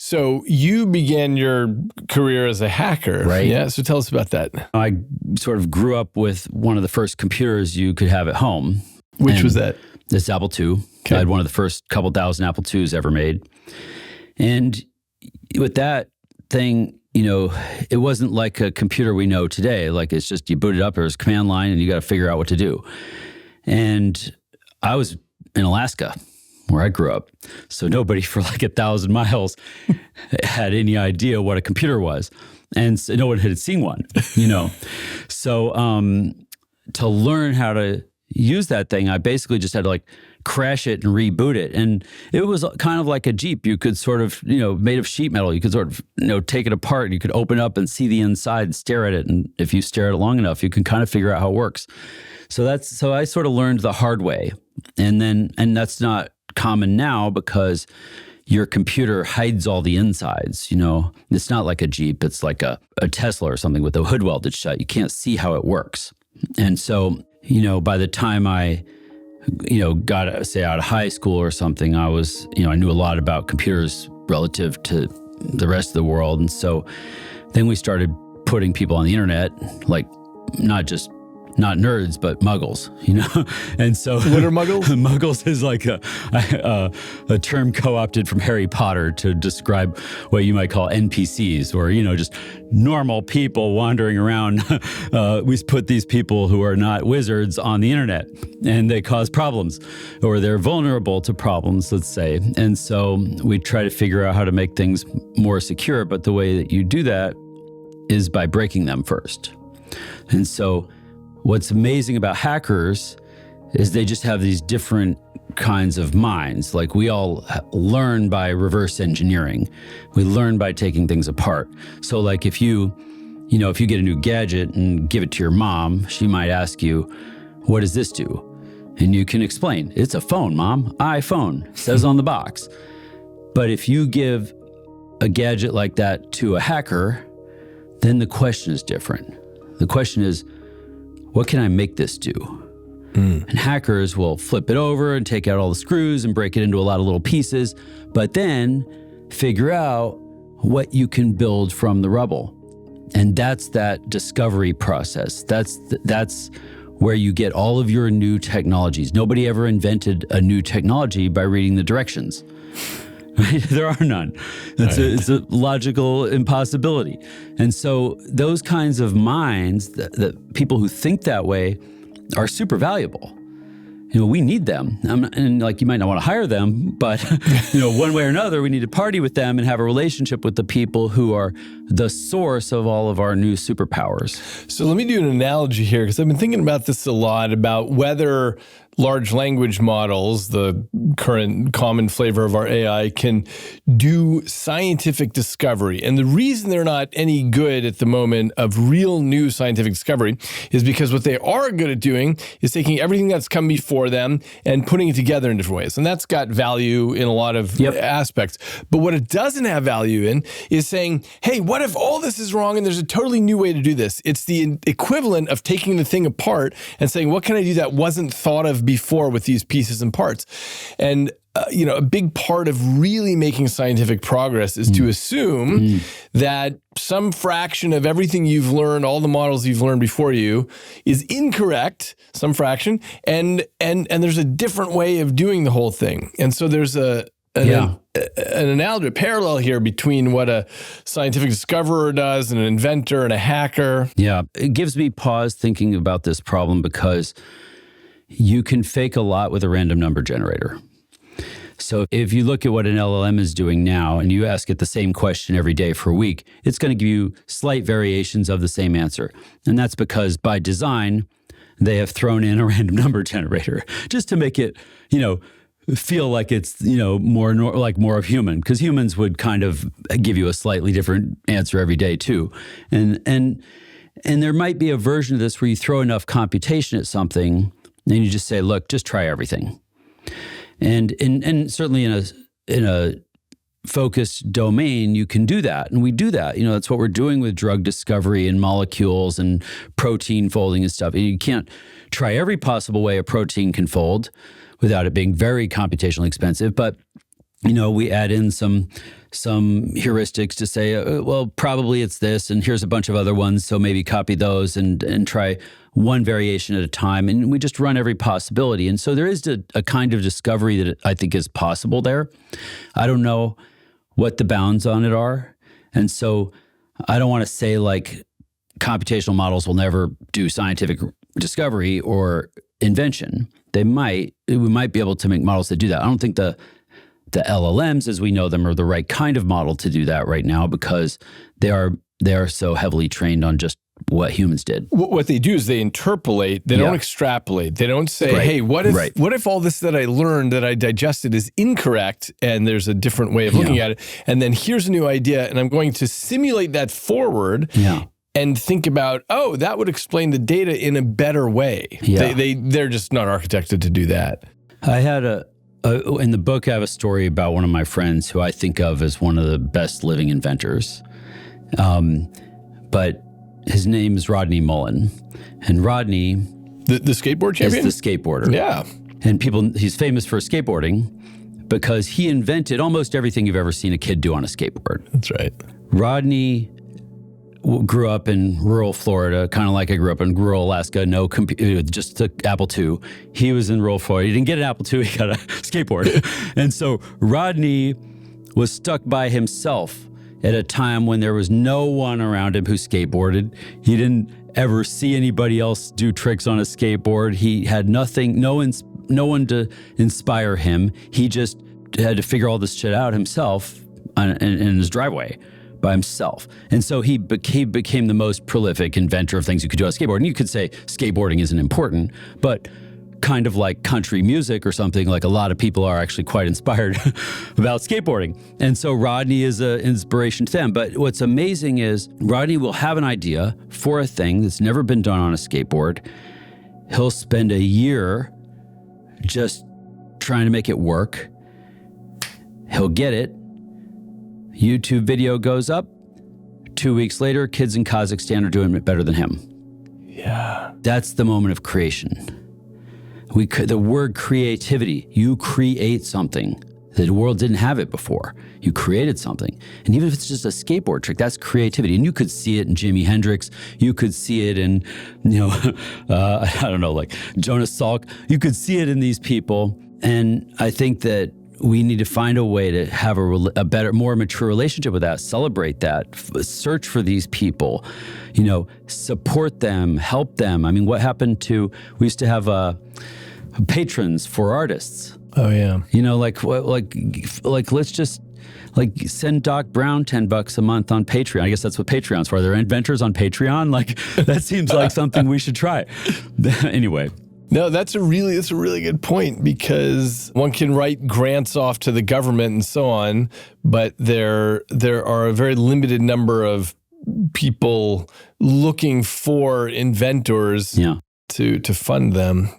So you began your career as a hacker, right? Yeah. So tell us about that. I sort of grew up with one of the first computers you could have at home. Which was that? This Apple II. Okay. I had one of the first couple thousand Apple IIs ever made. And with that thing, it wasn't like a computer we know today. Like it's just you boot it up, there's a command line, and you got to figure out what to do. And I was in Alaska, where I grew up. So nobody for like 1,000 miles had any idea what a computer was. And so no one had seen one, So to learn how to use that thing, I basically just had to crash it and reboot it. And it was kind of like a Jeep. You could sort of, made of sheet metal, you could sort of, take it apart and you could open up and see the inside and stare at it. And if you stare at it long enough, you can kind of figure out how it works. So I sort of learned the hard way. And that's not common now because your computer hides all the insides. It's not like a Jeep. It's like a Tesla or something with the hood welded shut. You can't see how it works. And so, by the time I, got, say, out of high school or something, I was, I knew a lot about computers relative to the rest of the world. And so then we started putting people on the internet, not nerds, but muggles, And so what are muggles? Muggles is like a term co-opted from Harry Potter to describe what you might call NPCs, or, just normal people wandering around. We put these people who are not wizards on the internet, and they cause problems, or they're vulnerable to problems, let's say. And so we try to figure out how to make things more secure, but the way that you do that is by breaking them first. And so what's amazing about hackers is they just have these different kinds of minds. Like we all learn by reverse engineering. We learn by taking things apart. So like if you get a new gadget and give it to your mom, she might ask you, what does this do? And you can explain, it's a phone, Mom, iPhone, says on the box. But if you give a gadget like that to a hacker, then the question is different. The question is, what can I make this do? And hackers will flip it over and take out all the screws and break it into a lot of little pieces, but then figure out what you can build from the rubble. And that's that discovery process. That's where you get all of your new technologies. Nobody ever invented a new technology by reading the directions. Right? There are none. It's a logical impossibility. And so those kinds of minds, the people who think that way, are super valuable. We need them. And you might not want to hire them, but one way or another, we need to party with them and have a relationship with the people who are the source of all of our new superpowers. So let me do an analogy here, because I've been thinking about this a lot, about whether large language models, the current common flavor of our AI, can do scientific discovery. And the reason they're not any good at the moment of real new scientific discovery is because what they are good at doing is taking everything that's come before them and putting it together in different ways. And that's got value in a lot of aspects. But what it doesn't have value in is saying, hey, what if all this is wrong and there's a totally new way to do this? It's the equivalent of taking the thing apart and saying, what can I do that wasn't thought of before with these pieces and parts? And a big part of really making scientific progress is to assume that some fraction of everything you've learned, all the models you've learned before you, is incorrect, some fraction, and there's a different way of doing the whole thing. And so there's an analogy, a parallel here between what a scientific discoverer does and an inventor and a hacker. Yeah, it gives me pause thinking about this problem because you can fake a lot with a random number generator. So if you look at what an LLM is doing now and you ask it the same question every day for a week, it's going to give you slight variations of the same answer. And that's because by design, they have thrown in a random number generator just to make it, feel like it's, more of human, because humans would kind of give you a slightly different answer every day too. And there might be a version of this where you throw enough computation at something and you just say, look, just try everything. And certainly in a focused domain, you can do that. And we do that. That's what we're doing with drug discovery and molecules and protein folding and stuff. And you can't try every possible way a protein can fold without it being very computationally expensive. But we add in some heuristics to say, well, probably it's this, and here's a bunch of other ones, so maybe copy those and try one variation at a time. And we just run every possibility. And so there is a kind of discovery that I think is possible there. I don't know what the bounds on it are. And so I don't want to say like computational models will never do scientific discovery or invention. We might be able to make models that do that. I don't think the LLMs as we know them are the right kind of model to do that right now, because they are so heavily trained on just what humans did. What they do is they interpolate. They don't extrapolate. They don't say, hey, what if all this that I learned, that I digested is incorrect, and there's a different way of looking at it, and then here's a new idea, and I'm going to simulate that forward and think about, that would explain the data in a better way. Yeah. They're just not architected to do that. I had in the book, I have a story about one of my friends who I think of as one of the best living inventors. But his name is Rodney Mullen. And Rodney... The skateboard champion? Is the skateboarder. Yeah. And he's famous for skateboarding because he invented almost everything you've ever seen a kid do on a skateboard. That's right. Rodney grew up in rural Florida, kind of like I grew up in rural Alaska, no computer, just took Apple II. He was in rural Florida. He didn't get an Apple II, he got a skateboard. And so Rodney was stuck by himself at a time when there was no one around him who skateboarded. He didn't ever see anybody else do tricks on a skateboard. He had nothing, no one to inspire him. He just had to figure all this shit out himself in his driveway by himself. And so he became the most prolific inventor of things you could do on a skateboard. And you could say skateboarding isn't important, but kind of like country music or something, like a lot of people are actually quite inspired about skateboarding. And so Rodney is an inspiration to them. But what's amazing is Rodney will have an idea for a thing that's never been done on a skateboard. He'll spend a year just trying to make it work. He'll get it. YouTube video goes up. 2 weeks later, kids in Kazakhstan are doing it better than him. Yeah. That's the moment of creation. The word creativity, you create something. The world didn't have it before. You created something. And even if it's just a skateboard trick, that's creativity. And you could see it in Jimi Hendrix. You could see it in, I don't know, like Jonas Salk. You could see it in these people. And I think that we need to find a way to have a better, more mature relationship with that, celebrate that, search for these people, support them, help them. I mean, what happened we used to have patrons for artists. Oh, yeah. Let's just send Doc Brown $10 a month on Patreon. I guess that's what Patreon's for. Are there inventors on Patreon? That seems like something we should try. Anyway. No, that's a really good point, because one can write grants off to the government and so on, but there are a very limited number of people looking for inventors to fund them.